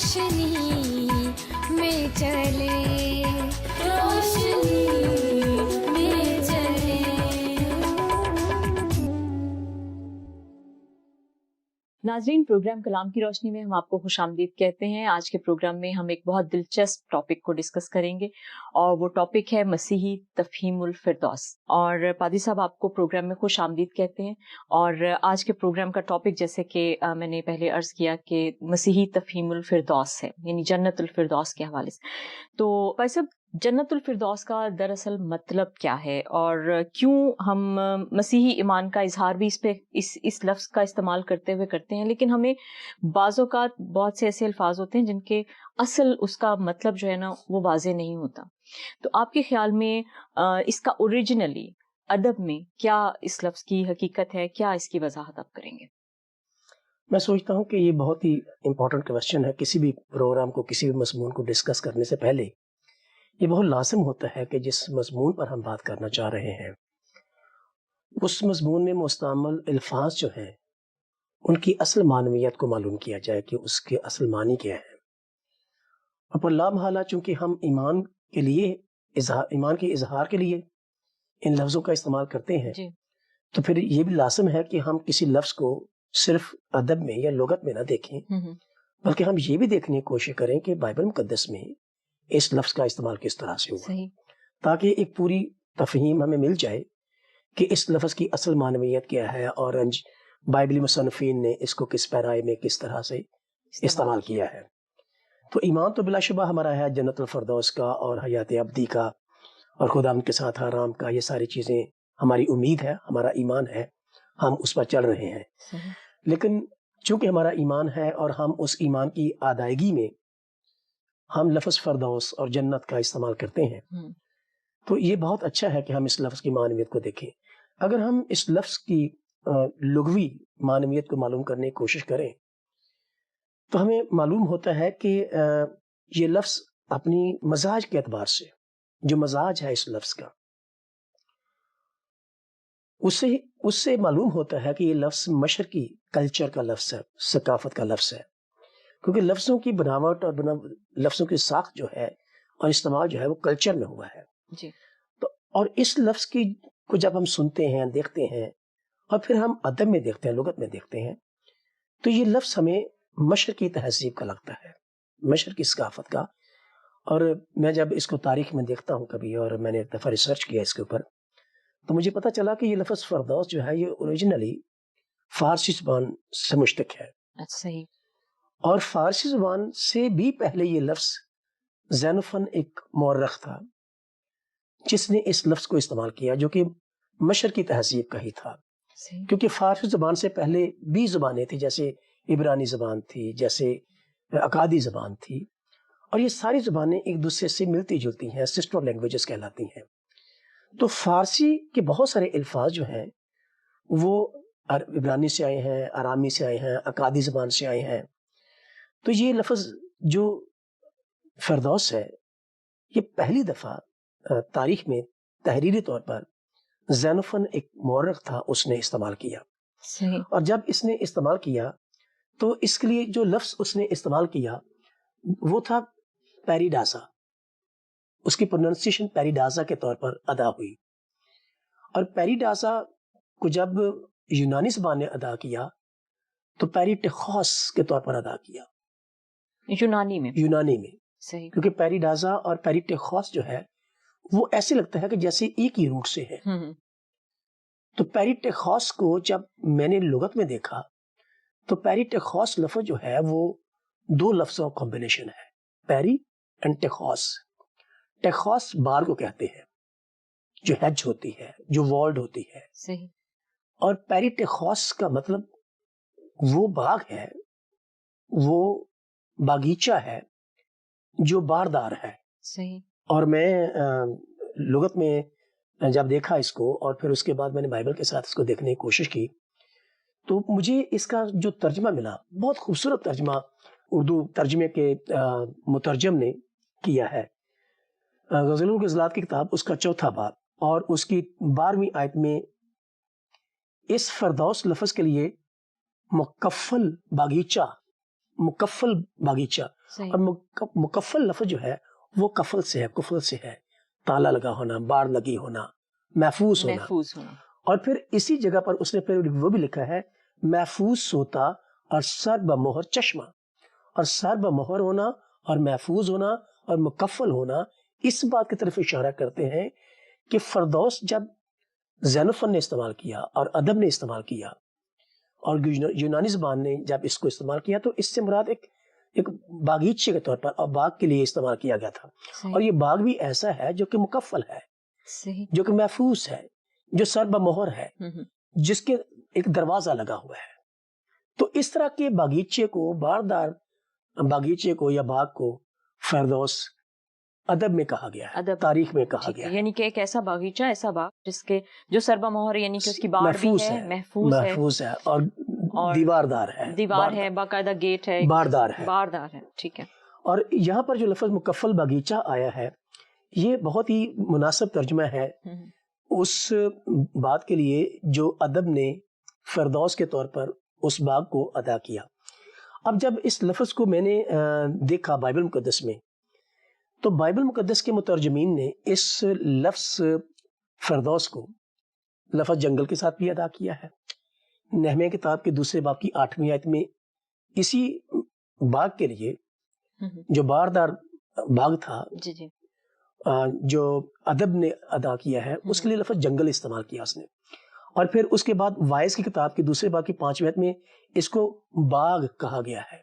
روشنی میں چلے، روشنی میں چلے۔ ناظرین، پروگرام کلام کی روشنی میں ہم آپ کو خوش آمدید کہتے ہیں۔ آج کے پروگرام میں ہم ایک بہت دلچسپ ٹاپک کو ڈسکس کریں گے، اور وہ ٹاپک ہے مسیحی تفہیم الفردوس۔ اور پادری صاحب آپ کو پروگرام میں خوش آمدید کہتے ہیں۔ اور آج کے پروگرام کا ٹاپک، جیسے کہ میں نے پہلے عرض کیا، کہ مسیحی تفہیم الفردوس ہے، یعنی جنت الفردوس کے حوالے سے۔ تو پادری صاحب، جنت الفردوس کا دراصل مطلب کیا ہے، اور کیوں ہم مسیحی ایمان کا اظہار بھی اس لفظ کا استعمال کرتے ہوئے کرتے ہیں، لیکن ہمیں بعض اوقات بہت سے ایسے الفاظ ہوتے ہیں جن کے اصل اس کا مطلب جو ہے نا وہ واضح نہیں ہوتا۔ تو آپ کے خیال میں اس کا اوریجنلی ادب میں کیا اس لفظ کی حقیقت ہے، کیا اس کی وضاحت آپ کریں گے؟ میں سوچتا ہوں کہ یہ بہت ہی امپورٹنٹ کویسچن ہے۔ کسی بھی پروگرام کو، کسی بھی مضمون کو ڈسکس کرنے سے پہلے یہ بہت لازم ہوتا ہے کہ جس مضمون پر ہم بات کرنا چاہ رہے ہیں اس مضمون میں مستعمل الفاظ جو ہیں ان کی اصل معنویت کو معلوم کیا جائے کہ اس کے اصل معنی کیا ہے۔ اور پر لامحالہ چونکہ ہم ایمان کے اظہار کے لیے ان لفظوں کا استعمال کرتے ہیں، جی، تو پھر یہ بھی لازم ہے کہ ہم کسی لفظ کو صرف ادب میں یا لغت میں نہ دیکھیں، بلکہ ہم یہ بھی دیکھنے کی کوشش کریں کہ بائبل مقدس میں اس لفظ کا استعمال کس طرح سے ہوا، صحیح، تاکہ ایک پوری تفہیم ہمیں مل جائے کہ اس لفظ کی اصل معنویت کیا ہے، اور بائبلی مصنفین نے اس کو کس پیرائے میں کس طرح سے استعمال کیا ہے۔ تو ایمان تو بلا شبہ ہمارا ہے جنت الفردوس کا اور حیات ابدی کا اور خدا ان کے ساتھ آرام کا، یہ ساری چیزیں ہماری امید ہے، ہمارا ایمان ہے، ہم اس پر چل رہے ہیں۔ صحیح، لیکن چونکہ ہمارا ایمان ہے اور ہم اس ایمان کی ادائیگی میں ہم لفظ فردوس اور جنت کا استعمال کرتے ہیں، تو یہ بہت اچھا ہے کہ ہم اس لفظ کی معنویت کو دیکھیں۔ اگر ہم اس لفظ کی لغوی معنویت کو معلوم کرنے کی کوشش کریں تو ہمیں معلوم ہوتا ہے کہ یہ لفظ اپنی مزاج کے اعتبار سے، جو مزاج ہے اس لفظ کا، اس سے معلوم ہوتا ہے کہ یہ لفظ مشرقی کلچر کا لفظ ہے، ثقافت کا لفظ ہے، کیونکہ لفظوں کی بناوٹ اور لفظوں کی ساخت جو ہے اور استعمال جو ہے وہ کلچر میں ہوا ہے۔ جی، تو اور اس لفظ کو جب ہم سنتے ہیں، دیکھتے ہیں، اور پھر ہم ادب میں دیکھتے ہیں، لغت میں دیکھتے ہیں، تو یہ لفظ ہمیں مشرقی تہذیب کا لگتا ہے، مشرقی ثقافت کا۔ اور میں جب اس کو تاریخ میں دیکھتا ہوں کبھی، اور میں نے ایک دفعہ ریسرچ کیا اس کے اوپر، تو مجھے پتہ چلا کہ یہ لفظ فردوس جو ہے یہ اوریجنلی فارسی زبان سے مشتق ہے، صحیح، اور فارسی زبان سے بھی پہلے یہ لفظ زینوفن ایک مورخ تھا جس نے اس لفظ کو استعمال کیا، جو کہ مشرقی تہذیب کا ہی تھا، صحیح، کیونکہ فارسی زبان سے پہلے بھی زبانیں تھیں، جیسے عبرانی زبان تھی، جیسے اکادی زبان تھی، اور یہ ساری زبانیں ایک دوسرے سے ملتی جلتی ہیں، سسٹر لینگویجز کہلاتی ہیں۔ تو فارسی کے بہت سارے الفاظ جو ہیں وہ عبرانی سے آئے ہیں، آرامی سے آئے ہیں، اکادی زبان سے آئے ہیں۔ تو یہ لفظ جو فردوس ہے یہ پہلی دفعہ تاریخ میں تحریری طور پر زینوفن ایک مورخ تھا، اس نے استعمال کیا۔ صحیح، اور جب اس نے استعمال کیا تو اس کے لیے جو لفظ اس نے استعمال کیا وہ تھا پیریڈازا، اس کی پروننسیشن پیریڈازا کے طور پر ادا ہوئی۔ اور پیریڈازا کو جب یونانی زبان نے ادا کیا تو پیریٹیخوس کے طور پر ادا کیا یونانی میں، صحیح، کیونکہ پیریڈازا اور پیریٹیخوس جو ہے وہ ایسے لگتا ہے کہ جیسے ایک ہی روٹ سے ہے۔ تو پیریٹیخوس کو جب میں نے لغت میں دیکھا تو پیریٹیخوس لفظ جو ہے وہ دو لفظوں کا کمبینیشن ہے، پیری اینڈ ٹیخوس۔ ٹیخوس بار کو کہتے ہیں جو ہیج ہوتی ہے، جو والڈ ہوتی ہے، صحیح، اور پیریٹیخوس کا مطلب وہ باغ ہے، وہ باغیچہ ہے جو باردار ہے۔ صحیح، اور میں لغت میں جب دیکھا اس کو، اور پھر اس کے بعد میں نے بائبل کے ساتھ اس کو دیکھنے کی کوشش کی، تو مجھے اس کا جو ترجمہ ملا، بہت خوبصورت ترجمہ اردو ترجمے کے مترجم نے کیا ہے۔ غزل الغزلات کی کتاب، اس کا 4 باب اور اس کی 12ویں آیت میں اس فردوس لفظ کے لیے مکفل باغیچہ مکفل باغیچہ. صحیح. اور مکفل لفظ جو ہے وہ کفل سے ہے, کفل سے ہے, تالا لگا ہونا, بار لگی ہونا, محفوظ ہونا. محفوظ ہونا. اور پھر اسی جگہ پر اس نے پھر وہ بھی لکھا ہے محفوظ سوتا اور سر بمہر چشمہ. اور سر بمہر ہونا اور محفوظ ہونا اور مکفل ہونا اس بات کی طرف اشارہ کرتے ہیں کہ فردوس جب زینوفن نے استعمال کیا اور ادب نے استعمال کیا اور یونانی زبان نے جب اس کو استعمال کیا تو اس سے مراد ایک باغیچے کے طور پر اور باغ کے لیے استعمال کیا گیا تھا. صحیح. اور یہ باغ بھی ایسا ہے جو کہ مکفل ہے, صحیح. جو کہ محفوظ ہے, جو سر بمہر ہے, جس کے ایک دروازہ لگا ہوا ہے. تو اس طرح کے باغیچے کو, باردار باغیچے کو یا باغ کو فردوس ادب میں کہا گیا ہے, ادب تاریخ میں کہا گیا ہے. یعنی کہ ایک ایسا باغیچہ, ایسا باغ جس کے جو سربا مہر یعنی کہ اس کی باڑ بھی ہے, محفوظ ہے اور دیواردار ہے, دیوار ہے, باقاعدہ گیٹ ہے, باردار ہے, باردار ہے. ٹھیک ہے. اور یہاں پر جو لفظ مکفل باغیچہ آیا ہے یہ بہت ہی مناسب ترجمہ ہے اس بات کے لیے جو ادب نے فردوس کے طور پر اس باغ کو ادا کیا. اب جب اس لفظ کو میں نے دیکھا بائبل مقدس میں تو بائبل مقدس کے مترجمین نے اس لفظ فردوس کو لفظ جنگل کے ساتھ بھی ادا کیا ہے. نہمیہ کتاب کے 2 باب کی 8ویں آیت میں اسی باغ کے لیے جو باردار باغ تھا جی جی جو ادب نے ادا کیا ہے اس کے لیے لفظ جنگل استعمال کیا اس نے. اور پھر اس کے بعد وائس کی کتاب کے 2 باب کی 5ویں آیت میں اس کو باغ کہا گیا ہے.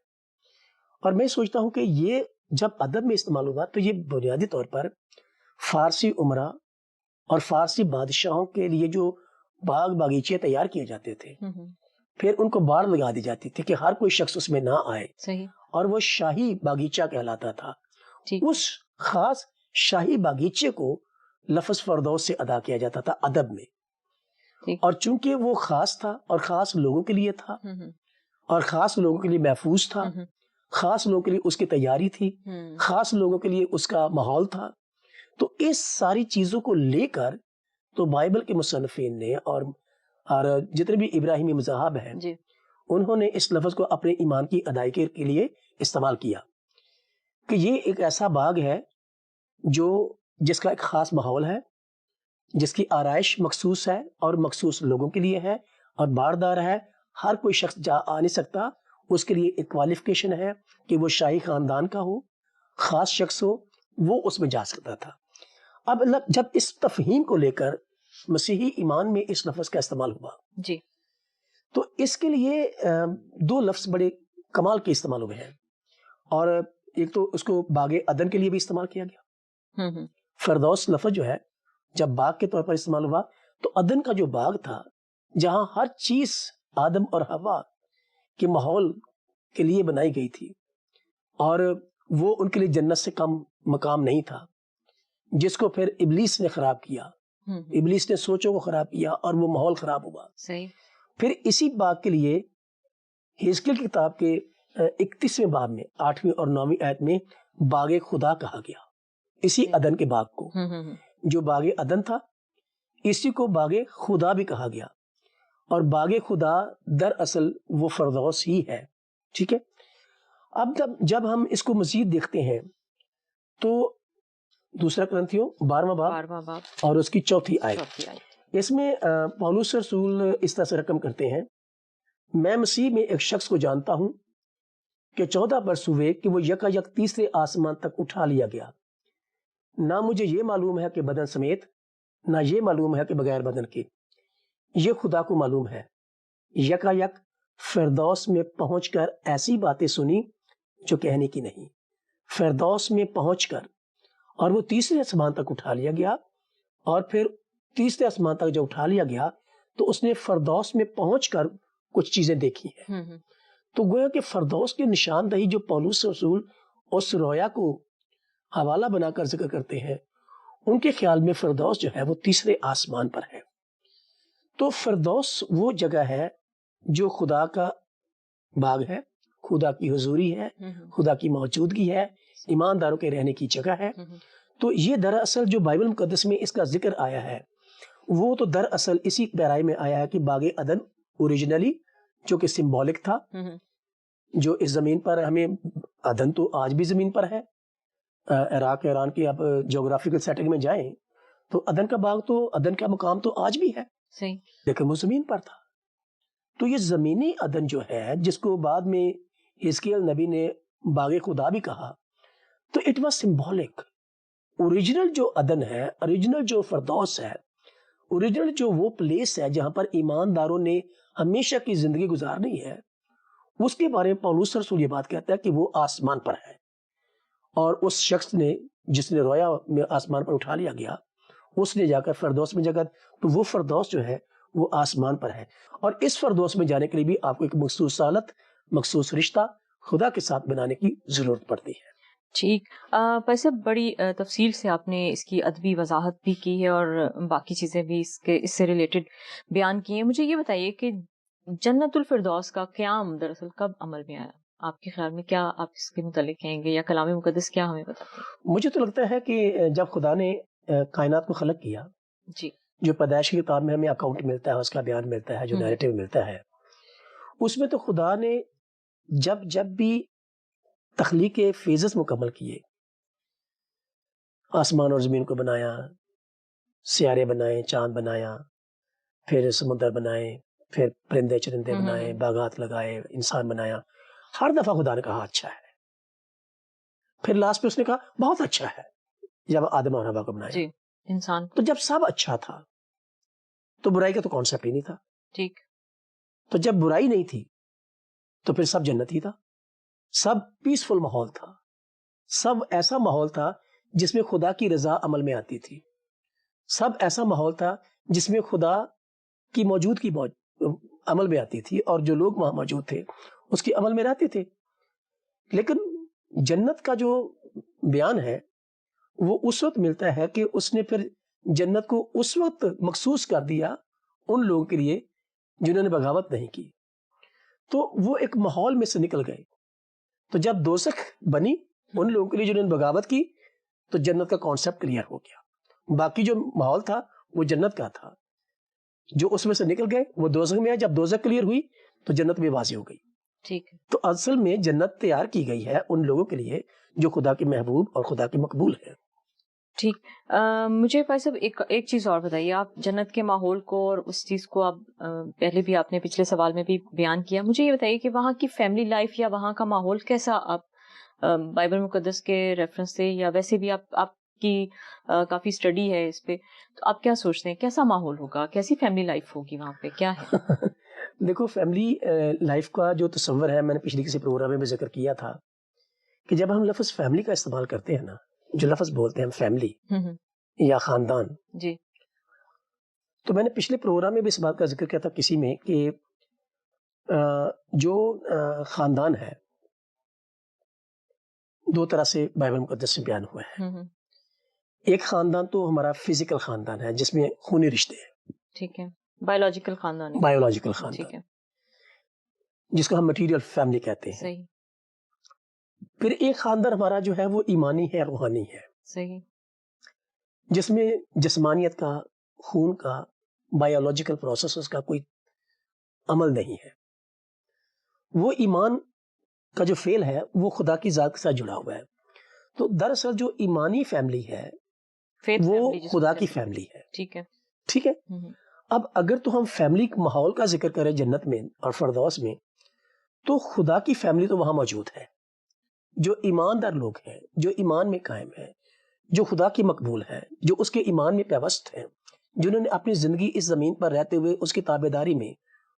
اور میں سوچتا ہوں کہ یہ جب ادب میں استعمال ہوا تو یہ بنیادی طور پر فارسی عمرہ اور فارسی بادشاہوں کے لیے جو باغ باغیچے تیار کیے جاتے تھے پھر ان کو باڑ لگا دی جاتی تھی کہ ہر کوئی شخص اس میں نہ آئے. صحیح. اور وہ شاہی باغیچہ کہلاتا تھا. ٹھیک. اس خاص شاہی باغیچے کو لفظ فردوس سے ادا کیا جاتا تھا ادب میں. ٹھیک. اور چونکہ وہ خاص تھا اور خاص لوگوں کے لیے تھا اور خاص لوگوں کے لیے محفوظ تھا, خاص لوگوں کے لیے اس کی تیاری تھی, خاص لوگوں کے لیے اس کا ماحول تھا, تو اس ساری چیزوں کو لے کر تو بائبل کے مصنفین نے اور جتنے بھی ابراہیمی مذاہب ہیں جی. انہوں نے اس لفظ کو اپنے ایمان کی ادائیگی کے لیے استعمال کیا کہ یہ ایک ایسا باغ ہے جو جس کا ایک خاص ماحول ہے, جس کی آرائش مخصوص ہے اور مخصوص لوگوں کے لیے ہے اور باردار ہے, ہر کوئی شخص جا آ نہیں سکتا, اس کے لیے ایک کوالیفیکیشن ہے کہ وہ شاہی خاندان کا ہو, خاص شخص ہو, وہ اس میں جا سکتا تھا. اب جب اس تفہیم کو لے کر مسیحی ایمان میں اس لفظ کا استعمال ہوا جی تو اس کے لیے 2 لفظ بڑے کمال کے استعمال ہوئے ہیں. اور ایک تو اس کو باغ عدن کے لیے بھی استعمال کیا گیا. فردوس لفظ جو ہے جب باغ کے طور پر استعمال ہوا تو عدن کا جو باغ تھا جہاں ہر چیز آدم اور حوا کے ماحول کے لیے بنائی گئی تھی اور وہ ان کے لیے جنت سے کم مقام نہیں تھا, جس کو پھر ابلیس نے خراب کیا. ابلیس نے سوچوں کو خراب کیا اور وہ ماحول خراب ہوا. صحیح. پھر اسی باغ کے لیے حزقیل کی کتاب کے 31ویں باب میں 8ویں اور 9ویں آیت میں باغ خدا کہا گیا. اسی عدن کے باغ کو جو باغ عدن تھا اسی کو باغ خدا بھی کہا گیا. اور باغ خدا دراصل وہ فردوس ہی ہے. ٹھیک ہے. اب جب ہم اس کو مزید دیکھتے ہیں تو 2 کرنتھیوں 12واں باب اور اس کی 4تھی آیت, اس میں پولس رسول اس طرح سے رقم کرتے ہیں, میں مسیح میں ایک شخص کو جانتا ہوں کہ 14 برس ہوئے کہ وہ یک تیسرے آسمان تک اٹھا لیا گیا. نہ مجھے یہ معلوم ہے کہ بدن سمیت, نہ یہ معلوم ہے کہ بغیر بدن کے, یہ خدا کو معلوم ہے. یک فردوس میں پہنچ کر ایسی باتیں سنی جو کہنے کی نہیں. فردوس میں پہنچ کر اور وہ تیسرے آسمان تک اٹھا لیا گیا, اور پھر تیسرے آسمان تک جب اٹھا لیا گیا تو اس نے فردوس میں پہنچ کر کچھ چیزیں دیکھی ہیں. تو گویا کہ فردوس کی نشاندہی جو پولس رسول اس رویا کو حوالہ بنا کر ذکر کرتے ہیں, ان کے خیال میں فردوس جو ہے وہ تیسرے آسمان پر ہے. تو فردوس وہ جگہ ہے جو خدا کا باغ ہے, خدا کی حضوری ہے, خدا کی موجودگی ہے, ایمانداروں کے رہنے کی جگہ ہے. تو یہ دراصل جو بائبل مقدس میں اس کا ذکر آیا ہے وہ تو دراصل اسی پیرائی میں آیا ہے کہ باغ عدن اوریجنلی جو کہ سمبولک تھا جو اس زمین پر ہمیں عدن تو آج بھی زمین پر ہے. عراق ایران کی آپ جغرافیکل سیٹنگ میں جائیں تو عدن کا باغ تو عدن کا مقام تو آج بھی ہے, صحیح. لیکن وہ زمین پر تھا. تو یہ زمینی عدن جو ہے جس کو بعد میں حزقیل نبی نے باغ خدا بھی کہا, تو اٹ واز سمبولک. اوریجنل جو عدن ہے, اوریجنل جو فردوس ہے, اوریجنل جو وہ پلیس ہے جہاں پر ایمانداروں نے ہمیشہ کی زندگی گزارنی ہے, اس کے بارے میں پولس رسول یہ بات کہتا ہے کہ وہ آسمان پر ہے. اور اس شخص نے جس نے رویا میں آسمان پر اٹھا لیا گیا, اس نے جا کر فردوس میں جگہ, تو وہ فردوس جو ہے وہ آسمان پر ہے. اور اس فردوس میں جانے کے لیے بھی آپ کو ایک مخصوص حالت, مخصوص رشتہ خدا کے ساتھ بنانے کی ضرورت پڑتی ہے. ٹھیک. ویسے بڑی تفصیل سے آپ نے اس کی ادبی وضاحت بھی کی ہے اور باقی چیزیں بھی اس سے ریلیٹڈ بیان کی ہیں. مجھے یہ بتائیے کہ جنت الفردوس کا قیام دراصل کب عمل میں آیا؟ آپ کے خیال میں کیا آپ اس کے متعلق کہیں گے, یا کلام مقدس کیا ہمیں بتاتے ہیں؟ مجھے تو لگتا ہے کہ جب خدا نے کائنات کو خلق کیا, جی, جو پیدائش کی کتاب میں ہمیں اکاؤنٹ ملتا ہے, اس کا بیان ملتا ہے, جو نیریٹو ملتا ہے, اس میں تو خدا نے جب بھی تخلیق کے فیزز مکمل کیے, آسمان اور زمین کو بنایا, سیارے بنائے, چاند بنایا, پھر سمندر بنائے, پھر پرندے چرندے بنائے, باغات لگائے, انسان بنایا, ہر دفعہ خدا نے کہا اچھا ہے. پھر لاسٹ میں اس نے کہا بہت اچھا ہے, جب آدم اور حوا کو بنایا. جی, انسان تو جب سب اچھا تھا تو برائی کا تو کانسیپٹ ہی نہیں تھا. ٹھیک. تو جب برائی نہیں تھی تو پھر سب جنت ہی تھا, سب پیسفل ماحول تھا, سب ایسا ماحول تھا جس میں خدا کی رضا عمل میں آتی تھی, سب ایسا ماحول تھا جس میں خدا کی موجودگی عمل میں آتی تھی, اور جو لوگ وہاں موجود تھے اس کی عمل میں رہتے تھے. لیکن جنت کا جو بیان ہے وہ اس وقت ملتا ہے کہ اس نے پھر جنت کو اس وقت مخصوص کر دیا ان لوگوں کے لیے جنہوں نے بغاوت نہیں کی. تو وہ ایک ماحول میں سے نکل گئے. تو جب دوزخ بنی ان لوگوں کے لیے جنہوں نے بغاوت کی, تو جنت کا کانسیپٹ کلیئر ہو گیا. باقی جو ماحول تھا وہ جنت کا تھا, جو اس میں سے نکل گئے وہ دوزخ میں ہے. جب دوزخ کلیئر ہوئی تو جنت بھی واضح ہو گئی. ٹھیک. تو اصل میں جنت تیار کی گئی ہے ان لوگوں کے لیے جو خدا کے محبوب اور خدا کے مقبول ہیں. ٹھیک. مجھے بھائی صاحب ایک چیز اور بتائیے, آپ جنت کے ماحول کو اور اس چیز کو آپ پہلے بھی آپ نے پچھلے سوال میں بھی بیان کیا, مجھے یہ بتائیے کہ وہاں کی فیملی لائف یا وہاں کا ماحول کیسا, آپ بائبل مقدس کے ریفرنس سے یا ویسے بھی آپ کی کافی اسٹڈی ہے اس پہ, تو آپ کیا سوچتے ہیں کیسا ماحول ہوگا, کیسی فیملی لائف ہوگی وہاں پہ, کیا ہے؟ دیکھو فیملی لائف کا جو تصور ہے, میں نے پچھلی کسی پروگرام میں بھی ذکر کیا تھا کہ جب ہم لفظ فیملی کا استعمال کرتے ہیں نا, جو لفظ بولتے ہیں فیملی یا خاندان, جی, تو میں نے پچھلے پروگرام میں بھی اس بات کا ذکر کیا تھا کسی میں کہ جو خاندان ہے دو طرح سے بائبل مقدس سے بیان ہوا ہے. ایک خاندان تو ہمارا فزیکل خاندان ہے جس میں خونی رشتے ہیں, ٹھیک ہے, بایولوجیکل خاندان, بایولوجیکل ٹھیک خاندان, ہے, جس کو ہم مٹیریل فیملی کہتے ہیں. صحیح. پھر ایک خاندان ہمارا جو ہے وہ ایمانی ہے, روحانی ہے, صحیح, جس میں جسمانیت کا, خون کا, بایولوجیکل پروسیسز کا کوئی عمل نہیں ہے. وہ ایمان کا جو فعل ہے وہ خدا کی ذات کے ساتھ جڑا ہوا ہے. تو دراصل جو ایمانی فیملی ہے وہ خدا کی فیملی ہے. ٹھیک ہے, ٹھیک ہے. اب اگر تو ہم فیملی ماحول کا ذکر کریں جنت میں اور فردوس میں, تو خدا کی فیملی تو وہاں موجود ہے, جو ایماندار لوگ ہیں, جو ایمان میں قائم ہیں, جو خدا کی مقبول ہیں, جو اس کے ایمان میں پیوست ہیں, جنہوں نے اپنی زندگی اس زمین پر رہتے ہوئے اس کی تابعداری میں,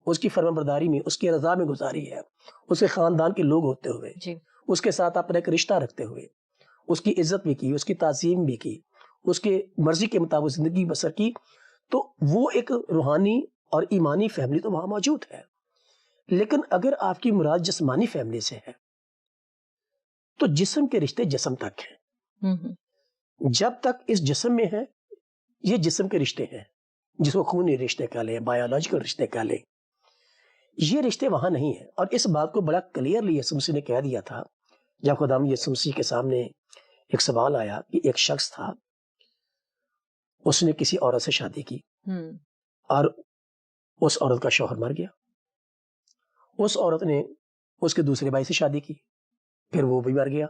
اس کی فرمانبرداری میں, اس کی رضا میں گزاری ہے, اس کے خاندان کے لوگ ہوتے ہوئے, اس کے ساتھ اپنا ایک رشتہ رکھتے ہوئے, اس کی عزت بھی کی, اس کی تعظیم بھی کی, اس کے مرضی کے مطابق زندگی بسر کی. تو وہ ایک روحانی اور ایمانی فیملی تو وہاں موجود ہے. لیکن اگر آپ کی مراد جسمانی فیملی سے ہے تو جسم کے رشتے جسم تک ہیں. جب تک اس جسم میں ہے یہ جسم کے رشتے ہیں, جس کو خونی رشتے کہہ لیں, بایولوجیکل رشتے کہہ لیں, یہ رشتے وہاں نہیں ہیں. اور اس بات کو بڑا کلیئرلی یسوع مسیح نے کہہ دیا تھا جب خدا یسوع مسیح کے سامنے ایک سوال آیا کہ ایک شخص تھا, اس نے کسی عورت سے شادی کی اور اس عورت کا شوہر مر گیا. اس عورت نے اس کے دوسرے بھائی سے شادی کی، پھر وہ بھی مر گیا،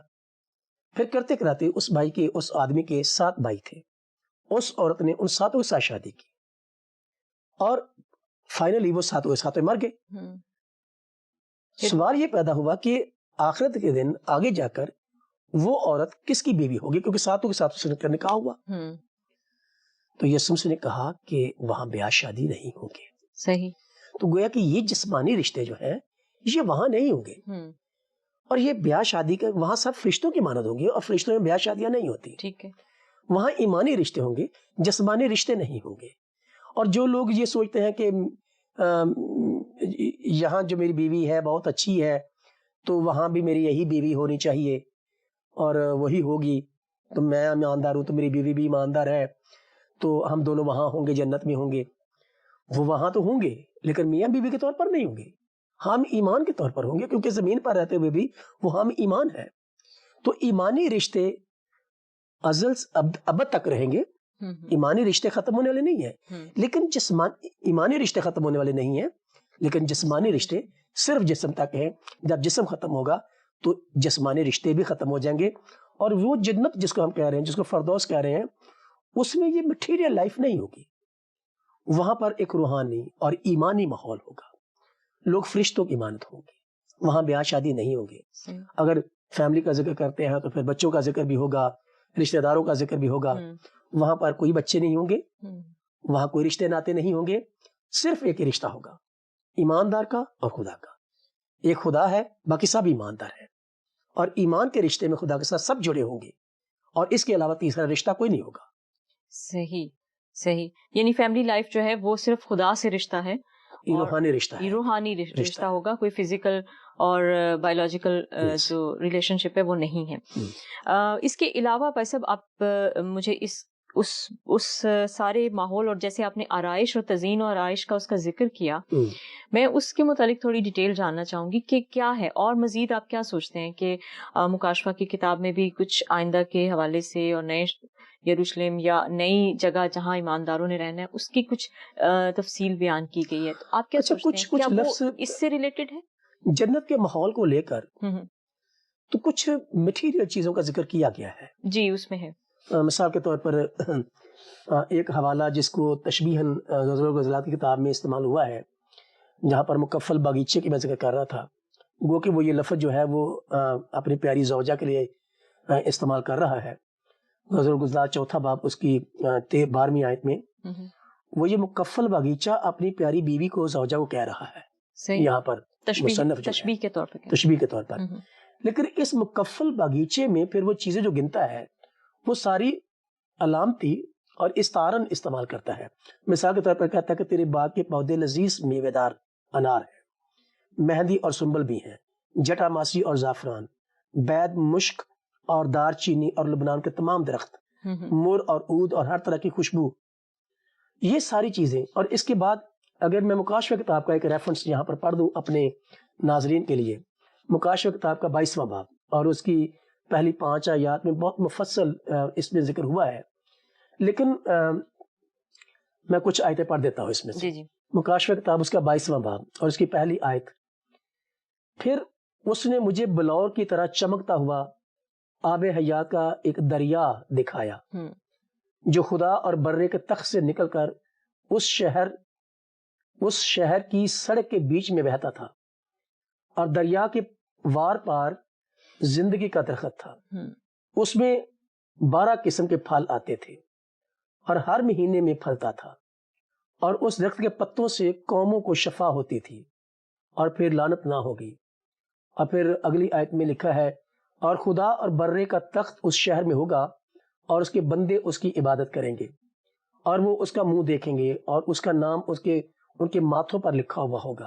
پھر کرتے کراتے اس بھائی کے اس آدمی کے 7 بھائی تھے، اس عورت نے ان 7 کے ساتھ شادی کی اور فائنلی وہ 7 کے 7 مر گئے۔ سوال یہ پیدا ہوا کہ آخرت کے دن آگے جا کر وہ عورت کس کی بیوی ہوگی، کیونکہ 7 کے 7 اس کا نکاح ہوا۔ تو یسوع مسیح نے کہا کہ وہاں بیاہ شادی نہیں ہوں گے۔ صحیح۔ تو گویا کہ یہ جسمانی رشتے جو ہیں یہ وہاں نہیں ہوں گے، اور یہ بیاہ شادی کا وہاں سب فرشتوں کی مانند ہوں گے، اور فرشتوں میں بیاہ شادیاں نہیں ہوتی۔ ٹھیک ہے۔ وہاں ایمانی رشتے ہوں گے، جسمانی رشتے نہیں ہوں گے۔ اور جو لوگ یہ سوچتے ہیں کہ یہاں جو میری بیوی ہے بہت اچھی ہے تو وہاں بھی میری یہی بیوی ہونی چاہیے اور وہی ہوگی، تو میں ایماندار ہوں تو میری بیوی بھی ایماندار ہے، تو ہم دونوں وہاں ہوں گے، جنت میں ہوں گے۔ وہ وہاں تو ہوں گے لیکن میاں بیوی کے طور پر نہیں ہوں گے، ہم ایمان کے طور پر ہوں گے، کیونکہ زمین پر رہتے ہوئے بھی وہ ہم ایمان ہے۔ تو ایمانی رشتے ازل ابد تک رہیں گے، ایمانی رشتے ختم ہونے والے نہیں ہیں، لیکن ایمانی رشتے ختم ہونے والے نہیں ہیں، لیکن جسمانی رشتے صرف جسم تک ہیں۔ جب جسم ختم ہوگا تو جسمانی رشتے بھی ختم ہو جائیں گے، اور وہ جنت جس کو ہم کہہ رہے ہیں، جس کو فردوس کہہ رہے ہیں، اس میں یہ مٹیریل لائف نہیں ہوگی، وہاں پر ایک روحانی اور ایمانی ماحول ہوگا، لوگ فرشتوں کی مانند ہوں گے، وہاں بیاہ شادی نہیں ہوں گے۔ اگر فیملی کا ذکر کرتے ہیں تو پھر بچوں کا ذکر بھی ہوگا، رشتہ داروں کا ذکر بھی ہوگا۔ وہاں پر کوئی بچے نہیں ہوں گے، وہاں کوئی رشتے ناتے نہیں ہوں گے، صرف ایک ہی رشتہ ہوگا، ایماندار کا اور خدا کا۔ ایک خدا ہے، باقی سب ایماندار ہے، اور ایمان کے رشتے میں خدا کے ساتھ سب جڑے ہوں گے، اور اس کے علاوہ تیسرا رشتہ کوئی نہیں ہوگا۔ صحیح صحیح، یعنی فیملی لائف جو ہے وہ صرف خدا سے رشتہ ہے، روحانی رشتہ ہے، روحانی رشتہ ہوگا، کوئی فزیکل اور بایولوجیکل جو ریلیشن شپ ہے وہ نہیں ہے۔ اس کے علاوہ بھائی صاحب آپ مجھے اس سارے ماحول، اور جیسے آپ نے آرائش اور تزئین اور آرائش کا اس کا ذکر کیا، میں اس کے متعلق تھوڑی ڈیٹیل جاننا چاہوں گی کہ کیا ہے، اور مزید آپ کیا سوچتے ہیں کہ مکاشفہ کی کتاب میں بھی کچھ آئندہ کے حوالے سے اور نئے یروشلم یا نئی جگہ جہاں ایمانداروں نے رہنا ہے اس کی کچھ تفصیل بیان کی گئی ہے، تو آپ کیا سوچتے ہیں، کیا وہ اس سے ریلیٹڈ ہے؟ جنت کے ماحول کو لے کر تو کچھ مٹیریل چیزوں کا ذکر کیا گیا ہے۔ جی، اس میں ہے مثال کے طور پر ایک حوالہ جس کو تشبیہاً غزل و غزلات کی کتاب میں استعمال ہوا ہے، جہاں پر مکفل باغیچے کی میں ذکر کر رہا تھا، گو کہ وہ یہ لفظ جو ہے وہ اپنی پیاری زوجہ کے لیے استعمال کر رہا ہے۔ غزل و غزلات 4 باب اس کی 12ویں آیت میں وہ یہ مکفل باغیچہ اپنی پیاری بیوی کو، زوجہ کو کہہ رہا ہے، یہاں پر تشبیہ کے طور پر۔ لیکن اس مکفل باغیچے میں پھر وہ چیزیں جو گنتا ہے وہ ساری علامتی اور استعارن استعمال کرتا ہے۔ مثال کے طور پر کہتا ہے کہ تیرے باغ کے پودے لذیذ میوے دار انار ہیں، مہندی اور سنبل بھی ہیں، جٹا ماسی اور زعفران، بید، مشک اور دار چینی اور لبنان کے تمام درخت، مر اور عود اور ہر طرح کی خوشبو، یہ ساری چیزیں۔ اور اس کے بعد اگر میں مکاشفہ کتاب کا ایک ریفرنس یہاں پر پڑھ دوں اپنے ناظرین کے لیے، مکاشفہ کتاب کا 22واں باب اور اس کی پہلی 5 آیات میں بہت مفصل اس میں ذکر ہوا ہے، لیکن میں کچھ آیتیں پڑھ دیتا ہوں اس میں سے۔ مکاشفہ کتاب اس کا 22واں باب اور اس کی پہلی آیت: پھر اس نے مجھے بلور کی طرح چمکتا ہوا آب حیات کا ایک دریا دکھایا، جو خدا اور برے کے تخت سے نکل کر اس شہر کی سڑک کے بیچ میں بہتا تھا، اور دریا کے وار پار زندگی کا درخت تھا، اس میں 12 قسم کے پھل آتے تھے اور ہر مہینے میں پھلتا تھا، اور اس درخت کے پتوں سے قوموں کو شفا ہوتی تھی اور پھر لعنت نہ ہوگی۔ اور پھر اگلی آیت میں لکھا ہے: اور خدا اور برے کا تخت اس شہر میں ہوگا، اور اس کے بندے اس کی عبادت کریں گے، اور وہ اس کا منہ دیکھیں گے، اور اس کا نام ان کے ماتھوں پر لکھا ہوا ہوگا۔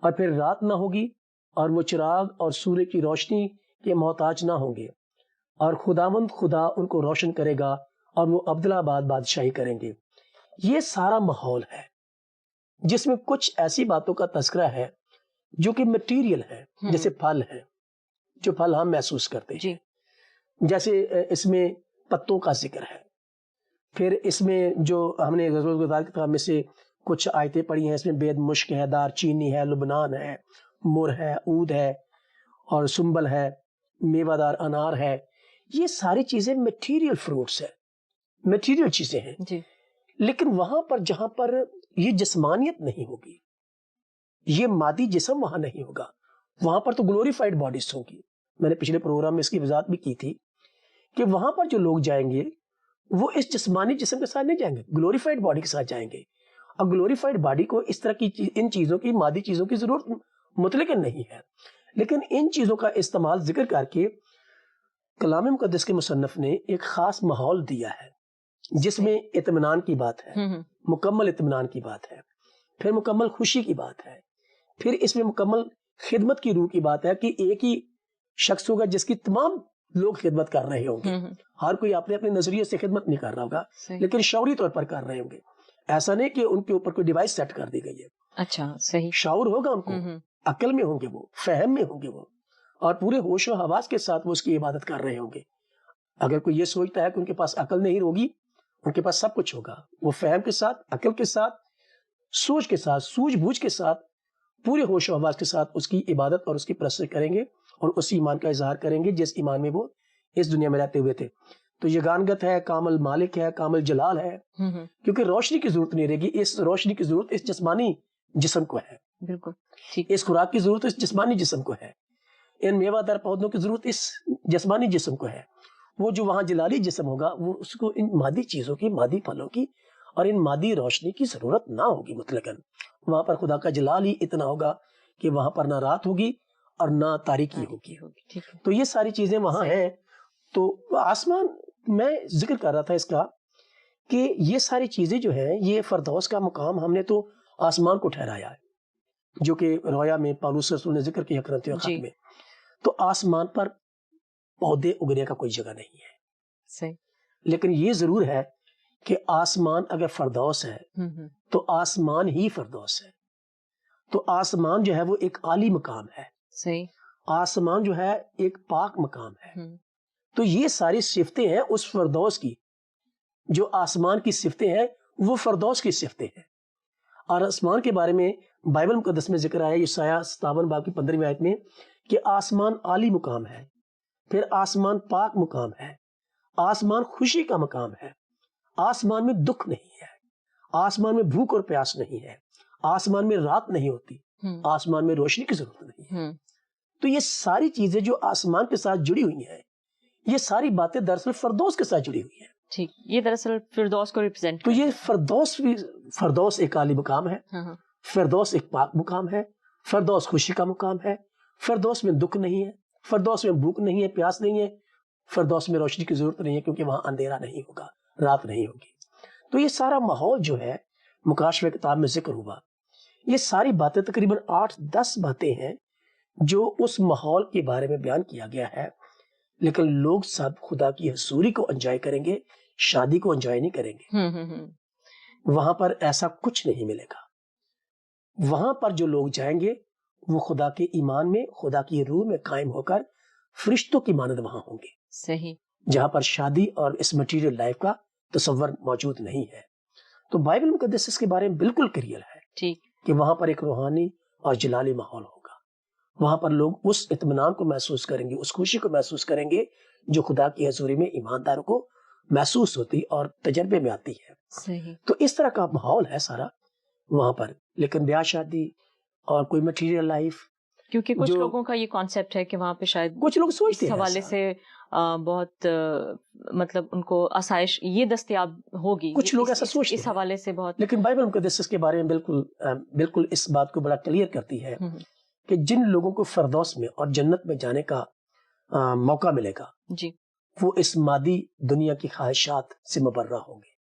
اور پھر رات نہ ہوگی، اور وہ چراغ اور سورج کی روشنی کے محتاج نہ ہوں گے، اور خداوند خدا ان کو روشن کرے گا، اور وہ ابدالآباد بادشاہی کریں گے۔ یہ سارا ماحول ہے جس میں کچھ ایسی باتوں کا تذکرہ ہے جو کہ مٹیریل ہے، جیسے پھل ہے، جو پھل ہم محسوس کرتے ہیں، جیسے اس میں پتوں کا ذکر ہے۔ پھر اس میں جو ہم نے غزل و غزلات کی کتاب میں سے کچھ آیتیں پڑھی ہیں، اس میں بید، مشک ہے، دار چینی ہے، لبنان ہے، مر ہے، عود ہے اور سنبل ہے، میوہ دار انار ہے، یہ ساری چیزیں میٹیریل فروٹس ہیں، میٹیریل چیزیں ہیں. جی. لیکن وہاں پر جہاں پر یہ جسمانیت نہیں ہوگی، یہ مادی جسم وہاں نہیں ہوگا، وہاں پر تو گلوریفائڈ باڈیز ہوں گی. میں نے پچھلے پروگرام میں اس کی وضاحت بھی کی تھی کہ وہاں پر جو لوگ جائیں گے وہ اس جسمانی جسم کے ساتھ نہیں جائیں گے، گلوریفائڈ باڈی کے ساتھ جائیں گے. اور گلوریفائڈ باڈی کو اس طرح کی ان چیزوں کی، مادی چیزوں کی ضرورت مطلق نہیں ہے. لیکن ان چیزوں کا استعمال ذکر کر کے کلام مقدس کے مصنف نے ایک خاص ماحول دیا ہے جس میں اطمینان کی بات ہے، مکمل اطمینان کی بات ہے، پھر مکمل خوشی کی بات ہے، پھر اس میں مکمل خدمت کی روح کی بات ہے کہ ایک ہی شخص ہوگا جس کی تمام لوگ خدمت کر رہے ہوں گے. ہر کوئی اپنے اپنے نظریے سے خدمت نہیں کر رہا ہوگا لیکن شعوری طور پر کر رہے ہوں گے. ایسا نہیں کہ ان کے اوپر کوئی ڈیوائس سیٹ کر دی گئی ہے. اچھا، صحیح. شعور ہوگا ان کو، عقل میں ہوں گے وہ، فہم میں ہوں گے وہ، اور پورے ہوش و حواس کے ساتھ وہ اس کی عبادت کر رہے ہوں گے. اگر کوئی یہ سوچتا ہے کہ ان کے پاس عقل نہیں ہوگی، ان کے پاس سب کچھ ہوگا، وہ فہم کے ساتھ، عقل کے ساتھ، سوچ کے ساتھ، سوجھ بوجھ کے ساتھ، پورے ہوش و حواس کے ساتھ اس کی عبادت اور اس کی پرستش کریں گے اور اسی ایمان کا اظہار کریں گے جس ایمان میں وہ اس دنیا میں رہتے ہوئے تھے. تو یگانگت ہے، کامل مالک ہے، کامل جلال ہے، کیونکہ روشنی کی ضرورت نہیں رہے گی. اس روشنی کی ضرورت اس جسمانی جسم کو ہے، بالکل. اس خوراک کی ضرورت اس جسمانی جسم کو ہے، ان میوہ دار پودوں کی ضرورت اس جسمانی جسم کو ہے. وہ جو وہاں جلالی جسم ہوگا وہ اس کو ان مادی چیزوں کی، مادی پھلوں کی اور ان مادی روشنی کی ضرورت نہ ہوگی مطلقاً. وہاں پر خدا کا جلال ہی اتنا ہوگا کہ وہاں پر نہ رات ہوگی اور نہ تاریکی ہوگی. تو یہ ساری چیزیں وہاں ہیں. تو آسمان، میں ذکر کر رہا تھا اس کا کہ یہ ساری چیزیں جو ہیں، یہ فردوس کا مقام ہم نے تو آسمان کو ٹھہرایا ہے، جو کہ رویا میں پالوس رسول نے ذکر کیا کرنتیوں خط میں. تو آسمان پر پودے اگنے کا کوئی جگہ نہیں ہے. صحیح. لیکن یہ ضرور ہے کہ آسمان اگر فردوس ہے تو آسمان ہی فردوس ہے. تو آسمان جو ہے وہ ایک عالی مقام ہے. صحیح. آسمان جو ہے ایک پاک مقام ہے. تو یہ ساری صفتیں ہیں اس فردوس کی، جو آسمان کی صفتیں ہیں وہ فردوس کی صفتیں ہیں. اور آسمان کے بارے میں بائبل مقدس میں ذکر آیا یسایہ 57 باب کی 15ویں آیت میں کہ آسمان عالی مقام ہے، پھر آسمان پاک مقام ہے، آسمان خوشی کا مقام ہے، آسمان میں دکھ نہیں ہے، آسمان میں بھوک اور پیاس نہیں ہے، آسمان میں رات نہیں ہوتی، آسمان میں روشنی کی ضرورت نہیں ہے. تو یہ ساری چیزیں جو آسمان کے ساتھ جڑی ہوئی ہیں، یہ ساری باتیں دراصل فردوس کے ساتھ جڑی ہوئی ہیں. ٹھیک، یہ دراصل فردوس کو ریپرزینٹ. تو یہ فردوس ایک عالی مقام ہے، فردوس ایک پاک مقام ہے، فردوس خوشی کا مقام ہے، فردوس میں دکھ نہیں ہے، فردوس میں بھوک نہیں ہے، پیاس نہیں ہے، فردوس میں روشنی کی ضرورت نہیں ہے کیونکہ وہاں اندھیرا نہیں ہوگا، رات نہیں ہوگی. تو یہ سارا ماحول جو ہے مکاشفہ کتاب میں ذکر ہوا. یہ ساری باتیں تقریباً 8-10 باتیں ہیں جو اس ماحول کے بارے میں بیان کیا گیا ہے. لیکن لوگ سب خدا کی حضوری کو انجوائے کریں گے، شادی کو انجوائے نہیں کریں گے. وہاں پر ایسا کچھ نہیں ملے گا. وہاں پر جو لوگ جائیں گے وہ خدا کے ایمان میں، خدا کی روح میں قائم ہو کر فرشتوں کی مانند وہاں ہوں گے. صحیح. جہاں پر شادی اور اس مٹیریل لائف کا تصور موجود نہیں ہے. تو بائبل مقدس اس کے بارے میں بالکل کلیئر ہے ٹھیک کہ وہاں پر ایک روحانی اور جلالی ماحول ہوگا. وہاں پر لوگ اس اطمینان کو محسوس کریں گے، اس خوشی کو محسوس کریں گے جو خدا کی حضوری میں ایمانداروں کو محسوس ہوتی اور تجربے میں آتی ہے. صحیح. تو اس طرح کا ماحول ہے سارا وہاں پر. لیکن بیاہ شادی اور کوئی مٹیریل لائف، کیونکہ کچھ لوگوں کا یہ کانسیپٹ ہے کہ وہاں پہ شاید کچھ لوگ سوچتے ہیں اس حوالے سے بہت مطلب ان کو آسائش یہ دستیاب ہوگی، کچھ لوگ ایسا سوچتے ہیں اس حوالے سے بہت. لیکن بائبل مقدس اس کے بارے میں بالکل اس بات کو بڑا کلیئر کرتی ہے کہ جن لوگوں کو فردوس میں اور جنت میں جانے کا موقع ملے گا جی وہ اس مادی دنیا کی خواہشات سے مبرہ ہوں گے.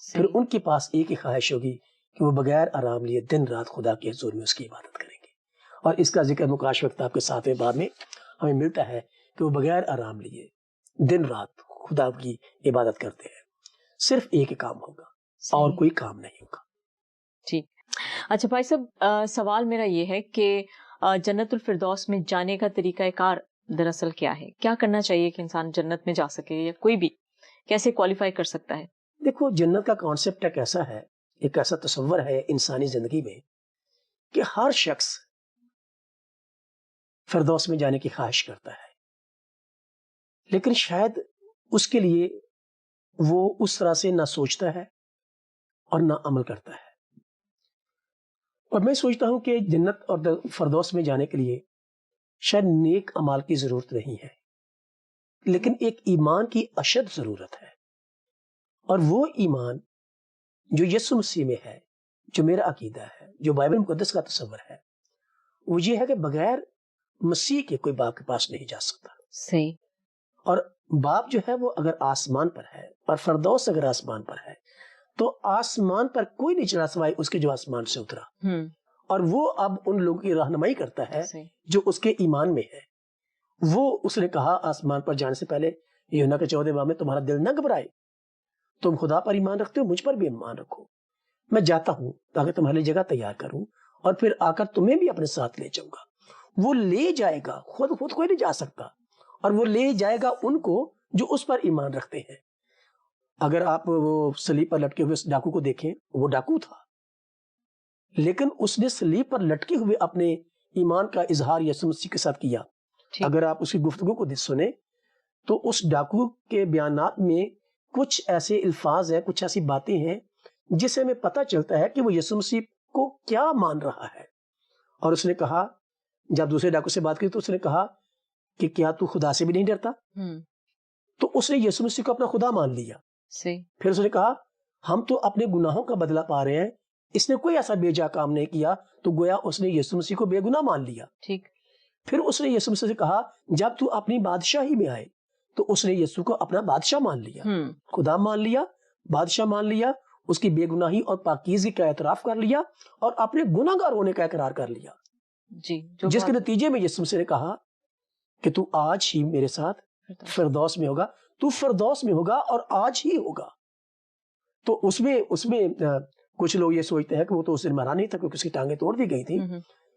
پھر ان کے پاس ایک ہی خواہش ہوگی کہ وہ بغیر آرام لیے دن رات خدا کی حضور میں اس کی عبادت کریں گے. اور اس کا ذکر مکاشفہ کتاب کے 7ویں باب میں ہمیں ملتا ہے کہ وہ بغیر آرام لیے دن رات خدا کی عبادت کرتے ہیں. صرف ایک ہی کام ہوگا اور کوئی کام نہیں ہوگا. ٹھیک. اچھا بھائی صاحب، سوال میرا یہ ہے کہ جنت الفردوس میں جانے کا طریقہ کار دراصل کیا ہے؟ کیا کرنا چاہیے کہ انسان جنت میں جا سکے، یا کوئی بھی کیسے کوالیفائی کر سکتا ہے؟ دیکھو، جنت کا کانسیپٹ ایک ایسا تصور ہے انسانی زندگی میں کہ ہر شخص فردوس میں جانے کی خواہش کرتا ہے، لیکن شاید اس کے لیے وہ اس طرح سے نہ سوچتا ہے اور نہ عمل کرتا ہے. اور میں سوچتا ہوں کہ جنت اور فردوس میں جانے کے لیے شاید نیک اعمال کی ضرورت نہیں ہے، لیکن ایک ایمان کی اشد ضرورت ہے. اور وہ ایمان جو یسوع مسیح میں ہے، جو میرا عقیدہ ہے، جو بائبل مقدس کا تصور ہے، وہ یہ ہے کہ بغیر مسیح کے کوئی باپ کے پاس نہیں جا سکتا. صحیح. اور باپ جو ہے وہ اگر آسمان پر ہے اور فردوس اگر آسمان پر ہے تو آسمان پر کوئی نہیں چڑھا سوائے اس کے جو آسمان سے اترا. اور وہ اب ان لوگوں کی رہنمائی کرتا ہے جو اس کے ایمان میں ہے. وہ اس نے کہا آسمان پر جانے سے پہلے یوحنا کے 14 باب میں تمہارا دل نہ گھبرائے، تم خدا پر ایمان رکھتے ہو، مجھ پر بھی ایمان رکھو. میں جاتا ہوں تاکہ تمہارے لیے جگہ تیار کروں اور پھر آ کر تمہیں بھی اپنے ساتھ لے جاؤں گا. وہ لے جائے گا، خود کوئی نہیں جا سکتا، اور وہ لے جائے گا ان کو جو اس پر ایمان رکھتے ہیں. اگر آپ وہ صلیب پر لٹکے ہوئے اس ڈاکو کو دیکھیں، وہ ڈاکو تھا، لیکن اس نے صلیب پر لٹکے ہوئے اپنے ایمان کا اظہار یسوع مسیح کے ساتھ کیا. اگر آپ اس کی گفتگو کو سنیں تو اس ڈاکو کے بیانات میں کچھ ایسے الفاظ ہیں، کچھ ایسی باتیں ہیں جس سے ہمیں پتہ چلتا ہے کہ وہ یسوع مسیح کو کیا مان رہا ہے. اور اس نے کہا، جب دوسرے ڈاکو سے بات کی تو اس نے کہا کہ کیا تو خدا سے بھی نہیں ڈرتا؟ تو اس نے یسوع مسیح کو اپنا خدا مان لیا. پھر اس نے کہا ہم تو اپنے گناہوں کا بدلہ پا رہے ہیں، اس نے کوئی ایسا بے جا کام نہیں کیا، تو گویا اس نے یسوع مسیح کو بے گناہ مان لیا. پھر اس نے یسوع مسیح سے کہا جب تو اپنی بادشاہی میں آئے، تو اس نے یسوع کو اپنا بادشاہ مان لیا، خدا مان لیا، بادشاہ مان لیا، اس کی بے گناہی اور پاکیزگی کا اعتراف کر لیا اور اپنے گناہ گار ہونے کا اقرار کر لیا. جس کے نتیجے میں یسوع مسیح نے کہا کہ تو آج ہی میرے ساتھ فردوس میں ہوگا، تو فردوس میں ہوگا اور آج ہی ہوگا. تو اس میں کچھ لوگ یہ سوچتے ہیں کہ وہ تو اس دن مرا نہیں تھا کیونکہ اس کی ٹانگیں توڑ دی گئی تھی،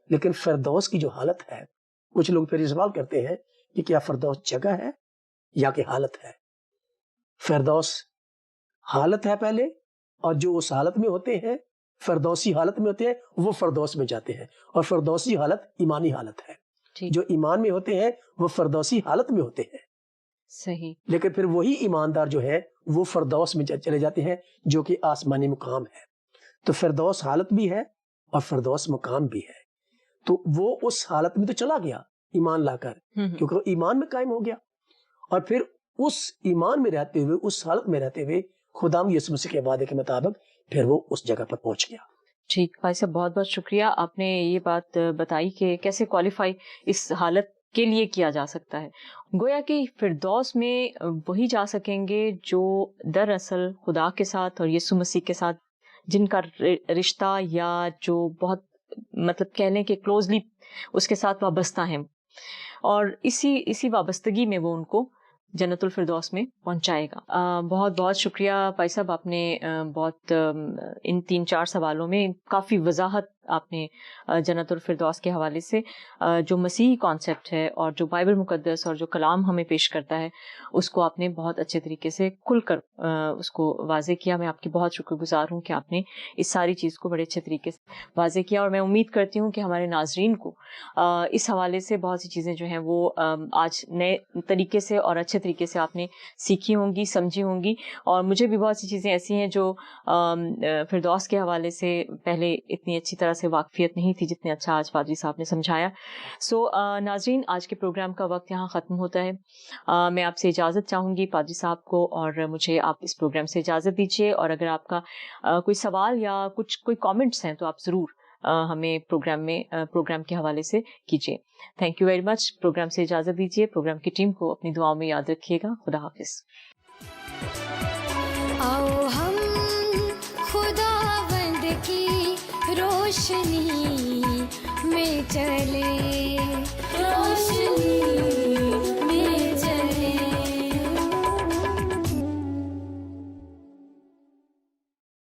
لیکن فردوس کی جو حالت ہے، کچھ لوگ پھر یہ سوال کرتے ہیں کہ کیا فردوس جگہ ہے یا کہ حالت ہے؟ فردوس حالت ہے پہلے، اور جو اس حالت میں ہوتے ہیں، فردوسی حالت میں ہوتے ہیں، وہ فردوس میں جاتے ہیں. اور فردوسی حالت ایمانی حالت ہے. جو ایمان میں ہوتے ہیں وہ فردوسی حالت میں ہوتے ہیں. صحیح. لیکن پھر وہی ایماندار جو ہے وہ فردوس میں چلے جاتے ہیں، جو کہ آسمانی مقام ہے. تو فردوس حالت بھی ہے اور فردوس مقام بھی ہے. تو وہ اس حالت میں تو چلا گیا ایمان لا کر، کیونکہ وہ ایمان میں قائم ہو گیا، اور پھر اس ایمان میں رہتے ہوئے، اس حالت میں رہتے ہوئے خدا یسوع مسیح کے وعدے کے مطابق پھر وہ اس جگہ پر پہنچ گیا. ٹھیک بھائی صاحب، بہت بہت شکریہ. آپ نے یہ بات بتائی کہ کیسے کوالیفائی اس حالت کے لیے کیا جا سکتا ہے. گویا کہ فردوس میں وہی جا سکیں گے جو دراصل خدا کے ساتھ اور یسوع مسیح کے ساتھ جن کا رشتہ یا جو بہت مطلب کہہ لیں کہ کلوزلی اس کے ساتھ وابستہ ہیں، اور اسی وابستگی میں وہ ان کو جنت الفردوس میں پہنچائے گا. بہت بہت شکریہ بھائی صاحب، آپ نے بہت ان 3-4 سوالوں میں کافی وضاحت آپ نے جنت الفردوس کے حوالے سے جو مسیحی کانسیپٹ ہے اور جو بائبل مقدس اور جو کلام ہمیں پیش کرتا ہے اس کو آپ نے بہت اچھے طریقے سے کھل کر اس کو واضح کیا. میں آپ کی بہت شکر گزار ہوں کہ آپ نے اس ساری چیز کو بڑے اچھے طریقے سے واضح کیا، اور میں امید کرتی ہوں کہ ہمارے ناظرین کو اس حوالے سے بہت سی چیزیں جو ہیں وہ آج نئے طریقے سے اور اچھے طریقے سے آپ نے سیکھی ہوں گی، سمجھی ہوں گی. اور مجھے بھی بہت سی چیزیں ایسی ہیں جو فردوس کے حوالے سے پہلے اتنی اچھی طرح سے واقفیت نہیں تھی جتنے اچھا آج پادری صاحب نے سمجھایا. سو ناظرین، آج کے پروگرام کا وقت یہاں ختم ہوتا ہے. میں آپ سے اجازت چاہوں گی پادری صاحب کو، اور مجھے آپ اس پروگرام سے اجازت دیجیے. اور اگر آپ کا کوئی سوال یا کوئی کامنٹس ہیں تو آپ ضرور ہمیں پروگرام کے حوالے سے کیجیے. Thank you very much. Programme سے اجازت دیجیے. پروگرام کی ٹیم کو اپنی دعاؤں میں یاد رکھیے گا. خدا حافظ. آؤ ہم خداوند کی روشنی میں چلے.